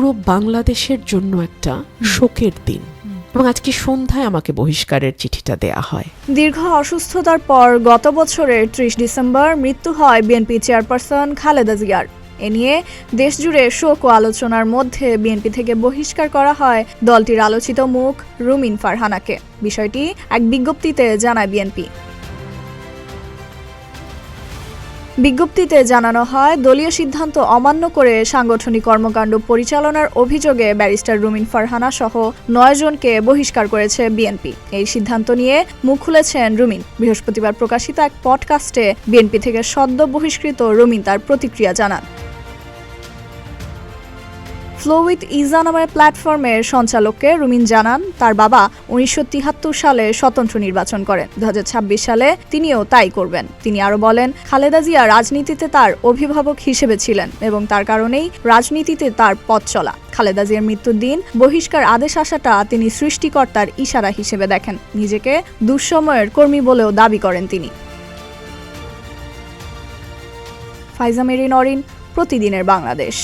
পুরো বাংলাদেশের জন্য একটা শোকের দিন। এবং আজকে সন্ধ্যায় আমাকে বহিষ্কারের চিঠিটা দেয়া হয়। দীর্ঘ অসুস্থতার পর গত বছরের ৩০ ডিসেম্বর মৃত্যু হয় বিএনপি চেয়ারপারসন খালেদা জিয়ার। এ নিয়ে দেশজুড়ে শোক ও আলোচনার মধ্যে বিএনপি থেকে বহিষ্কার করা হয় দলটির আলোচিত মুখ রুমিন ফারহানাকে। বিষয়টি এক বিজ্ঞপ্তিতে জানায় বিএনপি। বিজ্ঞপ্তিতে জানানো হয়, দলীয় সিদ্ধান্ত অমান্য করে সাংগঠনিক কর্মকাণ্ড পরিচালনার অভিযোগে ব্যারিস্টার রুমিন ফারহানা সহ ৯ জনকে বহিষ্কার করেছে বিএনপি। এই সিদ্ধান্ত নিয়ে মুখ খুলেছেন রুমিন। বৃহস্পতিবার প্রকাশিত এক পডকাস্টে বিএনপি থেকে সদ্য বহিষ্কৃত রুমিন তার প্রতিক্রিয়া জানান। ফ্লো উইথ ইজা নামের প্ল্যাটফর্মের সঞ্চালককে রুমিন জানান, তার বাবা ১৯৭৩ সালে স্বতন্ত্র নির্বাচন করেন। ২০২৬ সালে তিনিও তাই করবেন। তিনি আরও বলেন, খালেদা জিয়া রাজনীতিতে তার অভিভাবক হিসেবে ছিলেন এবং তার কারণেই রাজনীতিতে তার পথ চলা। খালেদা জিয়ার মৃত্যুর দিন বহিষ্কার আদেশ আসাটা তিনি সৃষ্টিকর্তার ইশারা হিসেবে দেখেন। নিজেকে দুঃসময়ের কর্মী বলেও দাবি করেন তিনি। ফাইজা মেরিন অরিন, প্রতিদিনের বাংলাদেশ।